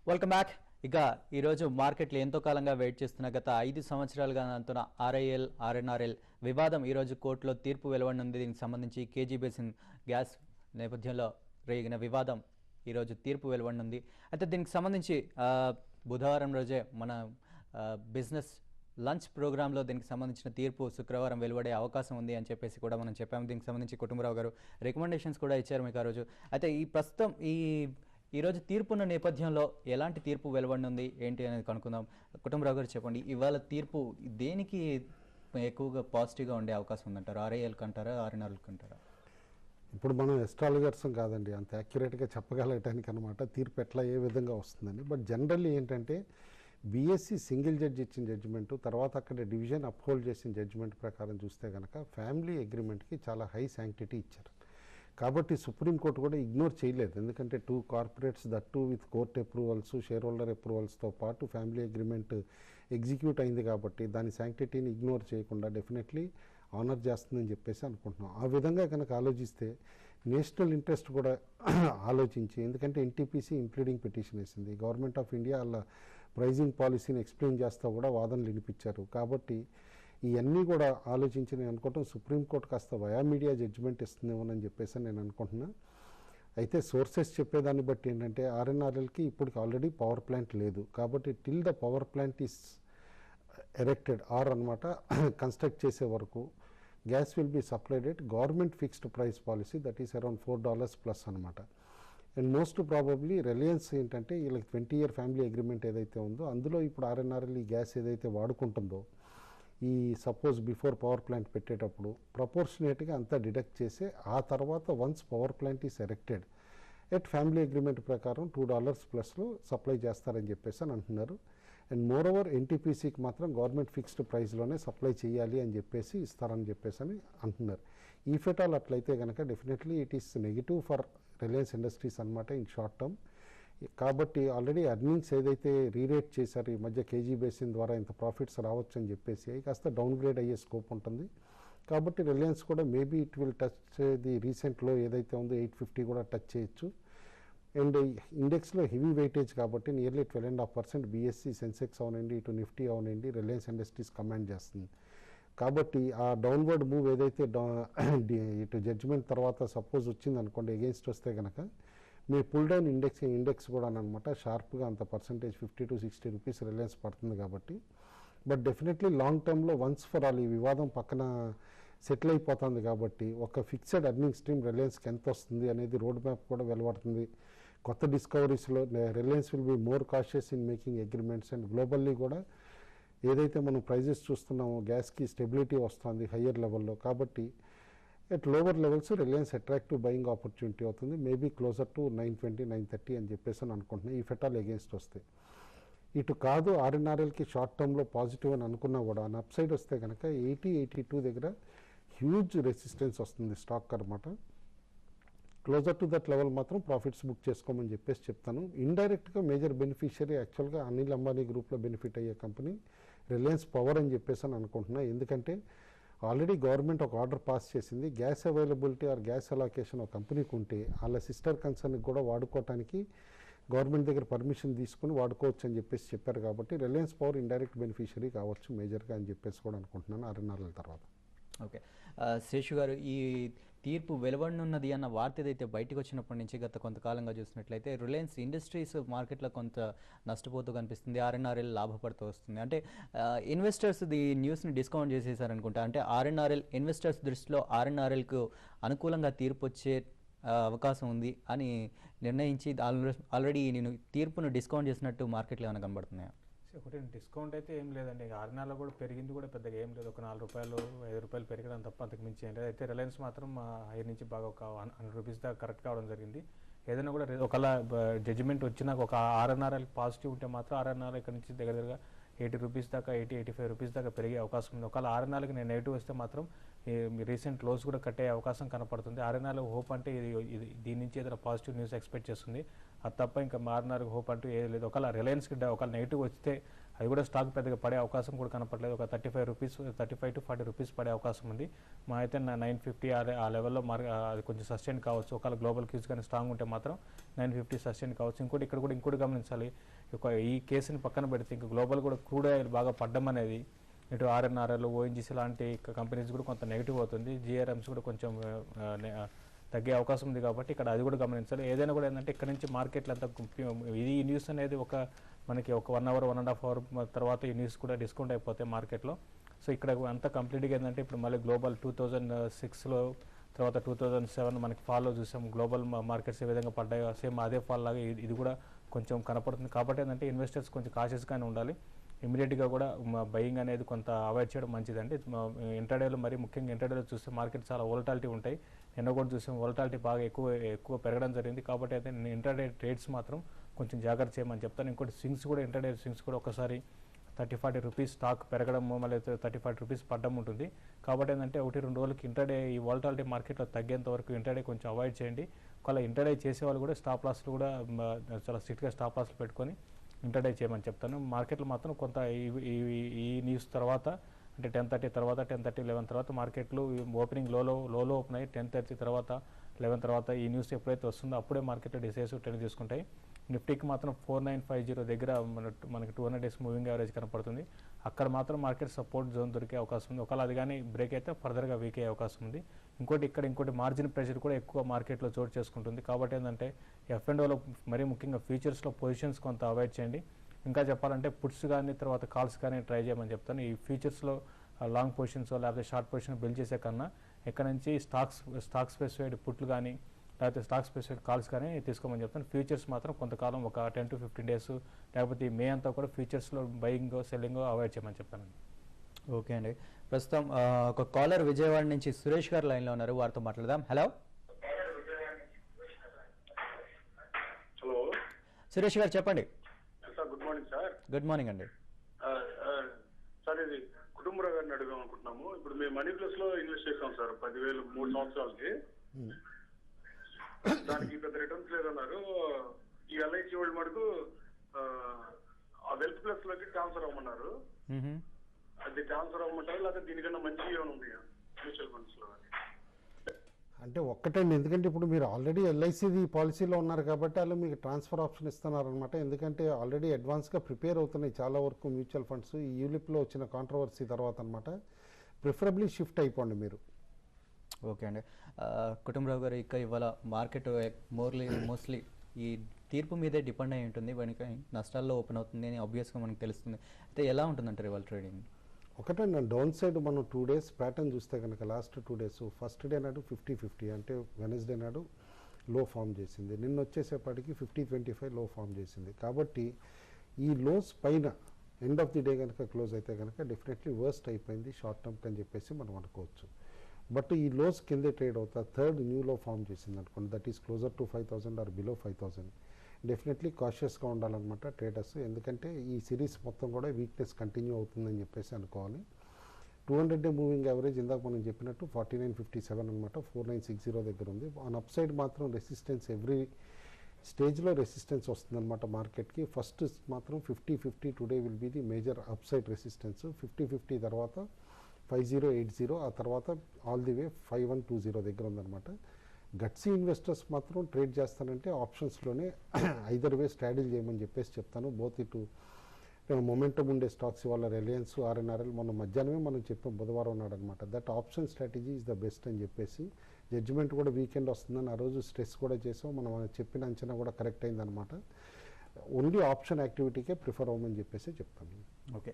Welcome back. ఇక ఈరోజు మార్కెట్లో ఎంతో కాలంగా వెయిట్ చేస్తున్న గత 5 సంవత్సరాలుగా అంటున్న ఆర్ఐఎల్ ఆర్ఎన్ఆర్ఎల్ వివాదం ఈరోజు కోర్టులో తీర్పు వెలువడనుంది. దీనికి సంబంధించి కేజీ బేసిన్ గ్యాస్ నేపథ్యంలో రేగిన వివాదం ఈరోజు తీర్పు వెలువడనుంది. అయితే దీనికి సంబంధించి బుధవారం రోజే మన బిజినెస్ లంచ్ ప్రోగ్రాంలో దీనికి సంబంధించిన తీర్పు శుక్రవారం వెలువడే అవకాశం ఉంది అని చెప్పేసి కూడా మనం చెప్పాము. దీనికి సంబంధించి కుటుంబరావు గారు రికమెండేషన్స్ కూడా ఇచ్చారు మీకు ఆ రోజు. అయితే ఈ ప్రస్తుతం ఈరోజు తీర్పున్న నేపథ్యంలో ఎలాంటి తీర్పు వెలువడనుంది ఏంటి అనేది కనుక్కుందాం. కుటుంబరావు గారు చెప్పండి, ఇవాళ తీర్పు దేనికి ఎక్కువగా పాజిటివ్గా ఉండే అవకాశం ఉందంటారు? ఆర్ఐఎల్కి అంటారా, ఆర్ఎన్ఆర్ఎల్కి అంటారా? ఇప్పుడు మనం ఎస్ట్రాలజర్స్ కాదండి అంత యాక్యురేట్గా చెప్పగలగటానికి అనమాట తీర్పు ఎట్లా ఏ విధంగా వస్తుందని. బట్ జనరల్లీ ఏంటంటే బీఎస్సీ సింగిల్ జడ్జి ఇచ్చిన జడ్జిమెంటు తర్వాత అక్కడ డివిజన్ అప్హోల్డ్ చేసిన జడ్జిమెంట్ ప్రకారం చూస్తే కనుక ఫ్యామిలీ అగ్రిమెంట్కి చాలా హై శాంక్టిటీ ఇచ్చారు. కాబట్టి సుప్రీంకోర్టు కూడా ఇగ్నోర్ చేయలేదు. ఎందుకంటే 2 corporates that with court approvals, share holder అప్రూవల్స్తో పాటు ఫ్యామిలీ అగ్రిమెంట్ ఎగ్జిక్యూట్ అయింది కాబట్టి దాని శాంక్టిటీని ఇగ్నోర్ చేయకుండా డెఫినెట్లీ ఆనర్ చేస్తుందని చెప్పేసి అనుకుంటున్నాం. ఆ విధంగా కనుక ఆలోచిస్తే నేషనల్ ఇంట్రెస్ట్ కూడా ఆలోచించి, ఎందుకంటే ఎన్టీపీసీ ఇంప్లీడింగ్ పిటిషన్ వేసింది, గవర్నమెంట్ ఆఫ్ ఇండియా వాళ్ళ ప్రైజింగ్ పాలసీని ఎక్స్ప్లెయిన్ చేస్తూ కూడా వాదనలు వినిపించారు. కాబట్టి ఇవన్నీ కూడా ఆలోచించి నేను అనుకుంటాం సుప్రీంకోర్టు కాస్త వయా మీడియా జడ్జిమెంట్ ఇస్తుందేమోనని చెప్పేసి నేను అనుకుంటున్నా. అయితే సోర్సెస్ చెప్పేదాన్ని బట్టి ఏంటంటే ఆర్ఎన్ఆర్ఎల్కి ఇప్పటికి ఆల్రెడీ పవర్ ప్లాంట్ లేదు. కాబట్టి till the power plant is erected or అనమాట కన్స్ట్రక్ట్ చేసే వరకు gas will be supplied at government fixed price policy that is around $4 plus అనమాట. అండ్ మోస్ట్ ప్రాబబ్లీ రిలయన్స్ ఏంటంటే వీళ్ళకి 20-year ఫ్యామిలీ అగ్రిమెంట్ ఏదైతే ఉందో అందులో ఇప్పుడు ఆర్ఎన్ఆర్ఎల్ ఈ గ్యాస్ ఏదైతే వాడుకుంటుందో ఈ సపోజ్ బిఫోర్ పవర్ ప్లాంట్ పెట్టేటప్పుడు ప్రపోర్షనేట్గా అంతా డిడక్ట్ చేసి ఆ తర్వాత once power plant is erected at family agreement ప్రకారం $2 ప్లస్లో సప్లై చేస్తారని చెప్పేసి అని అంటున్నారు. అండ్ మోర్ ఓవర్ ఎన్టీపీసీకి మాత్రం గవర్నమెంట్ ఫిక్స్డ్ ప్రైస్లోనే సప్లై చేయాలి అని చెప్పేసి ఇస్తారని చెప్పేసి అని అంటున్నారు. ఈ ఫెటాల్ అట్లయితే కనుక definitely it is negative for Reliance industries అనమాట ఇన్ షార్ట్ టర్మ్. కాబట్టి ఆల్రెడీ ఎర్నింగ్స్ ఏదైతే రీరేట్ చేశారు ఈ మధ్య కేజీ బేసిన్ ద్వారా ఇంత ప్రాఫిట్స్ రావచ్చు అని చెప్పేసి కాస్త డౌన్ గ్రేడ్ అయ్యే స్కోప్ ఉంటుంది. కాబట్టి రిలయన్స్ కూడా maybe it will touch the రీసెంట్లో ఏదైతే ఉందో 850 కూడా టచ్ చేయొచ్చు. అండ్ ఇండెక్స్లో హెవీ వెయిటేజ్ కాబట్టి నియర్లీ 12.5% బీఎస్సీ సెన్సెక్స్ అవనండి, ఇటు నిఫ్టీ అవనండి రిలయన్స్ ఇండస్ట్రీస్ కమాండ్ చేస్తుంది. కాబట్టి ఆ డౌన్వర్డ్ మూవ్ ఏదైతే ఇటు జడ్జిమెంట్ తర్వాత సపోజ్ వచ్చింది అనుకోండి అగెయిన్స్ట్ వస్తే కనుక మీ పుల్ డౌన్ ఇండెక్స్ కూడా అనమాట షార్ప్గా అంత పర్సంటేజ్ 50 to 60 రూపీస్ రిలయన్స్ పడుతుంది కాబట్టి. బట్ డెఫినెట్లీ లాంగ్ టర్మ్లో వన్స్ ఫర్ ఆల్ ఈ వివాదం పక్కన సెటిల్ అయిపోతుంది కాబట్టి ఒక ఫిక్స్డ్ ఎర్నింగ్ స్ట్రీమ్ రిలయన్స్కి ఎంత వస్తుంది అనేది రోడ్ మ్యాప్ కూడా వెలువడుతుంది. కొత్త డిస్కవరీస్లో Reliance will be more cautious in making agreements. And globally కూడా ఏదైతే మనం ప్రైజెస్ చూస్తున్నామో గ్యాస్కి స్టెబిలిటీ వస్తుంది హయ్యర్ లెవెల్లో. కాబట్టి at lower levels Reliance attractive buying opportunity అవుతుంది. మేబీ క్లోజర్ టు 920, 930 అని చెప్పేసి అని అనుకుంటున్నాను ఈ ఫెటాల్ అగేన్స్ట్ వస్తే. ఇటు కాదు ఆర్ఎన్ఆర్ఎల్కి షార్ట్ టర్మ్లో పాజిటివ్ అని అనుకున్నా కూడా అన్ అప్ సైడ్ వస్తే కనుక 80-82 దగ్గర హ్యూజ్ రెసిస్టెన్స్ వస్తుంది స్టాక్ అనమాట. క్లోజర్ టు దట్ లెవెల్ మాత్రం ప్రాఫిట్స్ బుక్ చేసుకోమని చెప్పేసి చెప్తాను. ఇండైరెక్ట్గా మేజర్ బెనిఫిషియరీ యాక్చువల్గా అనిల్ అంబానీ గ్రూప్లో బెనిఫిట్ అయ్యే కంపెనీ రిలయన్స్ పవర్ అని చెప్పేసి అని అనుకుంటున్నా. ఎందుకంటే ఆల్రెడీ గవర్నమెంట్ ఒక ఆర్డర్ పాస్ చేసింది, gas availability or gas allocation ఒక కంపెనీకి ఉంటే వాళ్ళ సిస్టర్ కన్సర్న్కి కూడా వాడుకోవటానికి గవర్నమెంట్ దగ్గర పర్మిషన్ తీసుకుని వాడుకోవచ్చు అని చెప్పేసి చెప్పారు. కాబట్టి రిలయన్స్ పవర్ ఇండైరెక్ట్ బెనిఫిషియరీ కావచ్చు మేజర్గా అని చెప్పేసి కూడా అనుకుంటున్నాను ఆర్ఎన్ఆర్ఎల్ తర్వాత. ఓకే, శేషు గారు, ఈ తీర్పు వెలువడనున్నది అన్న వార్త ఏదైతే బయటకు వచ్చినప్పటి నుంచి గత కొంతకాలంగా చూసినట్లయితే రిలయన్స్ ఇండస్ట్రీస్ మార్కెట్లో కొంత నష్టపోతూ కనిపిస్తుంది, ఆర్ఎన్ఆర్ఎల్ లాభపడుతూ వస్తుంది. అంటే ఇన్వెస్టర్స్ ఈ న్యూస్ని డిస్కౌంట్ చేసేసారనుకుంటా. అంటే ఆర్ఎన్ఆర్ఎల్ ఇన్వెస్టర్స్ దృష్టిలో ఆర్ఎన్ఆర్ఎల్కు అనుకూలంగా తీర్పు వచ్చే అవకాశం ఉంది అని నిర్ణయించి ఆల్రెడీ నేను తీర్పును డిస్కౌంట్ చేసినట్టు మార్కెట్లో ఏమైనా కనబడుతున్నాయా? ఒకటి డిస్కౌంట్ అయితే ఏం లేదండి. ఆర్ఎన్ఆర్లో కూడా పెరిగింది కూడా పెద్దగా ఏం లేదు, ఒక $4, $5 పెరగడం తప్ప అంతకు మించి ఏం లేదు. అయితే రిలయన్స్ మాత్రం హై నుంచి బాగా ఒక $100 దాకా కరెక్ట్ కావడం జరిగింది. ఏదైనా కూడా ఒకవేళ జడ్జిమెంట్ వచ్చినాక ఒక ఆర్ఎన్ఆర్ఎల్ పాజిటివ్ ఉంటే మాత్రం ఆర్ఎన్ఆర్ ఇక్కడ నుంచి దగ్గర $80 దాకా, $85 దాకా పెరిగే అవకాశం ఉంది. ఒకవేళ ఆర్ఎన్ఆర్కి నేను నెగిటివ్ వస్తే మాత్రం రీసెంట్ లోస్ కూడా కట్టే అవకాశం కనపడుతుంది. ఆర్ఎన్ఆర్ హోప్ అంటే ఇది దీని నుంచి ఏదైనా పాజిటివ్ న్యూస్ ఎక్స్పెక్ట్ చేస్తుంది. అది తప్ప ఇంకా ఆర్ఎన్ఆర్కి హోప్ అంటూ ఏది లేదు. ఒకవేళ రిలయన్స్కి ఒకవేళ నెగిటివ్ వస్తే అది కూడా స్టాక్ పెద్దగా పడే అవకాశం కూడా కనపడలేదు. ఒక 35 to 40 రూపీస్ పడే అవకాశం ఉంది. మా అయితే 950 ఆ లెవెల్లో అది కొంచెం సస్టైన్ కావచ్చు. ఒకవేళ గ్లోబల్ క్యూస్ కానీ స్ట్రాంగ్ ఉంటే మాత్రం 950 సస్టైన్ కావచ్చు. ఇంకోటి గమనించాలి, ఈ కేసుని పక్కన పెడితే ఇంకా గ్లోబల్ కూడా క్రూడ్ ఆయిల్ బాగా పడ్డం అనేది ఇటు ఆర్ఎన్ఆర్ఎల్, ఓఎన్జీసీ లాంటి కంపెనీస్ కూడా కొంత నెగిటివ్ అవుతుంది. జిఆర్ఎమ్స్ కూడా కొంచెం తగ్గే అవకాశం ఉంది కాబట్టి ఇక్కడ అది కూడా గమనించాలి. ఏదైనా కూడా ఏంటంటే ఇక్కడ నుంచి మార్కెట్లు అంతా ఈ న్యూస్ అనేది మనకి ఒక 1 hour 1.5 hour తర్వాత ఈ న్యూస్ కూడా డిస్కౌంట్ అయిపోతాయి మార్కెట్లో. సో ఇక్కడ అంతా కంప్లీట్గా ఏంటంటే ఇప్పుడు మళ్ళీ గ్లోబల్ 2006లో తర్వాత 2007 మనకి ఫాల్లో చూసాం. గ్లోబల్ మార్కెట్స్ ఏ విధంగా పడ్డాయో సేమ్ అదే ఫాల్ లాగా ఇది కూడా కొంచెం కనపడుతుంది. కాబట్టి ఏంటంటే ఇన్వెస్టర్స్ కొంచెం కాషియస్గానే ఉండాలి. ఇమీడియట్గా కూడా బయింగ్ అనేది కొంత అవాయిడ్ చేయడం మంచిదండి. ఇంటర్డేలో మరి ముఖ్యంగా ఇంటర్డేలో చూస్తే మార్కెట్ చాలా వోలటాలిటీ ఉంటాయి. నిన్న కూడా చూసాం వోలటాలిటీ బాగా ఎక్కువ పెరగడం జరిగింది. కాబట్టి అయితే ఇంటర్డే ట్రేడ్స్ మాత్రం కొంచెం జాగ్రత్త చేయమని చెప్తాను. ఇంకోటి స్వింగ్స్ కూడా ఇంటర్డే స్వింగ్స్ కూడా ఒకసారి 30-40 రూపీస్ స్టాక్ పెరగడం మళ్ళీ 30-40 రూపీస్ పడ్డం ఉంటుంది. కాబట్టి ఏంటంటే 1-2 రోజులకి ఇంటర్డే ఈ వాలటాలిటీ మార్కెట్లో తగ్గేంత వరకు ఇంటర్డే కొంచెం అవాయిడ్ చేయండి. ఒకవేళ ఇంటర్డే చేసే వాళ్ళు కూడా స్టాప్ లాస్లు కూడా చాలా స్ట్రిక్ట్గా స్టాప్ లాస్లు పెట్టుకొని ఇంటర్డే చేయమని చెప్తాను. మార్కెట్లో మాత్రం కొంత ఈ న్యూస్ తర్వాత అంటే 10:30 తర్వాత 10:30, 11 తర్వాత మార్కెట్లు ఓపెనింగ్ లోలో ఓపెన్ అయ్యి 10:30 తర్వాత 11 తర్వాత ఈ న్యూస్ ఎప్పుడైతే వస్తుందో అప్పుడే మార్కెట్లో డిసైసివ్ ట్రెండ్ తీసుకుంటాయి. నిఫ్టీకి మాత్రం 4950 దగ్గర మనకి 200 days మూవింగ్ యావరేజ్ కనపడుతుంది. అక్కడ మాత్రం మార్కెట్ సపోర్ట్ జోన్ దొరికే అవకాశం ఉంది. ఒకవేళ అది కానీ బ్రేక్ అయితే ఫర్దర్గా వీక్ అయ్యే అవకాశం ఉంది. ఇంకోటి మార్జిన్ ప్రెషర్ కూడా ఎక్కువ మార్కెట్లో చోటు చేసుకుంటుంది. కాబట్టి ఏంటంటే F&Oలో మరీ ముఖ్యంగా ఫ్యూచర్స్లో పొజిషన్స్ కొంత అవాయిడ్ చేయండి. ఇంకా చెప్పాలంటే పుట్స్ కానీ తర్వాత కాల్స్ కానీ ట్రై చేయమని చెప్తాను. ఈ ఫ్యూచర్స్లో లాంగ్ పొజిషన్స్ లేకపోతే షార్ట్ పొజిషన్ బిల్డ్ చేసే కన్నా ఎక్కడ నుంచి స్టాక్ స్పెసిఫైడ్ పుట్లు కానీ లేకపోతే స్టాక్ స్పెసిఫైడ్ కాల్స్ కానీ తీసుకోమని చెప్తాను. ఫ్యూచర్స్ మాత్రం కొంతకాలం ఒక 10 to 15 days లేకపోతే మే అంతా కూడా ఫ్యూచర్స్లో బయింగ్ సెల్లింగ్ అవాయిడ్ చేయమని చెప్తాను. ఓకే అండి. ప్రస్తుతం ఒక కాలర్ విజయవాడ నుంచి సురేష్ గారు లైన్లో ఉన్నారు, వారితో మాట్లాడదాం. హలో హలో సురేష్ గారు చెప్పండి. Sir, good morning sir. Good morning అండి. సార్, ఇది కుటుంబరావు గారిని అడుగుదాం అనుకుంటున్నాము. ఇప్పుడు మేము మనీ ప్లస్ లో ఇన్వెస్ట్ చేసాం సార్ 10,000 3 సంవత్సరాలకి. దానికి పెద్ద రిటర్న్స్ లేదన్నారు. ఈ ఎల్ఐసి వాళ్ళు మటుకు ఆ వెల్త్ ప్లస్ లోకి ట్రాన్స్ఫర్ అవ్వమన్నారు. అది ట్రాన్స్ఫర్ అవ్వమంటారు లేకపోతే దీనికన్నా మంచి ఏమైనా ఉంది మ్యూచువల్ ఫండ్స్ లో? అంటే ఒక్కటండి, ఎందుకంటే ఇప్పుడు మీరు ఆల్రెడీ ఎల్ఐసిది పాలసీలో ఉన్నారు కాబట్టి వాళ్ళు మీకు ట్రాన్స్ఫర్ ఆప్షన్ ఇస్తున్నారనమాట. ఎందుకంటే ఆల్రెడీ అడ్వాన్స్గా ప్రిపేర్ అవుతున్నాయి చాలా వరకు మ్యూచువల్ ఫండ్స్ ఈ యూలిప్లో వచ్చిన కాంట్రవర్సీ తర్వాత అనమాట. ప్రిఫరబ్లీ షిఫ్ట్ అయిపోండి మీరు. ఓకే అండి. కుటుంబరావు గారు, ఇక ఇవాళ మార్కెట్ మోస్ట్లీ ఈ తీర్పు మీదే డిపెండ్ అయి ఉంటుంది. మనకి నష్టాల్లో ఓపెన్ అవుతుంది అని ఆబ్వియస్గా మనకు తెలుస్తుంది. అయితే ఎలా ఉంటుందంటారు ఇవాళ ట్రేడింగ్? ఒకటండి, డౌన్ సైడ్ మనం 2 days ప్యాటర్న్ చూస్తే కనుక లాస్ట్ 2 days ఫస్ట్ డే నాడు 50-50 అంటే వెనస్డే నాడు లో ఫామ్ చేసింది. నిన్న వచ్చేసేపటికి 50-25 లో ఫామ్ చేసింది. కాబట్టి ఈ లోస్ పైన ఎండ్ ఆఫ్ ది డే కనుక క్లోజ్ అయితే కనుక డెఫినెట్లీ వర్స్ట్ అయిపోయింది షార్ట్ టర్మ్కి అని చెప్పేసి మనం అనుకోవచ్చు. బట్ ఈ లోస్ కిందే ట్రేడ్ అవుతా థర్డ్ న్యూలో ఫామ్ చేసింది అనుకోండి, that is closer to 5,000 or below 5,000. Definitely కాషియస్గా ఉండాలన్నమాట ట్రేడర్స్. ఎందుకంటే ఈ సిరీస్ మొత్తం కూడా వీక్నెస్ కంటిన్యూ అవుతుందని చెప్పేసి అనుకోవాలి. 200-day మూవింగ్ యావరేజ్ ఇందాక మనం చెప్పినట్టు 49.57 అనమాట, 4960 దగ్గర ఉంది. ఆన్ అప్ సైడ్ మాత్రం రెసిస్టెన్స్ ఎవ్రీ స్టేజ్లో రెసిస్టెన్స్ వస్తుందన్నమాట మార్కెట్కి. ఫస్ట్ మాత్రం 50-50 today will be the major upside resistance. 50-50 తర్వాత 5080, ఆ తర్వాత ఆల్ ది వే 5120 దగ్గర ఉందన్నమాట. గట్సీ ఇన్వెస్టర్స్ మాత్రం ట్రేడ్ చేస్తానంటే ఆప్షన్స్లోనే ఐదర్ వే స్ట్రాటజీ చేయమని చెప్పేసి చెప్తాను. బోత్ ఇటు మొమెంటం ఉండే స్టాక్స్ ఇవాళ రిలయన్స్, ఆర్ఎన్ఆర్ఎల్ మొన్న మధ్యాహ్నమే మనం చెప్పాం బుధవారం నాడు అనమాట. That option strategy is the best అని చెప్పేసి. జడ్జిమెంట్ కూడా వీకెండ్ వస్తుందని ఆ రోజు స్ట్రెస్ కూడా చేసాం. మనం చెప్పిన అంచనా కూడా కరెక్ట్ అయిందనమాట. ఓన్లీ ఆప్షన్ యాక్టివిటీకే ప్రిఫర్ అవ్వమని చెప్పేసి చెప్తాను. ఓకే.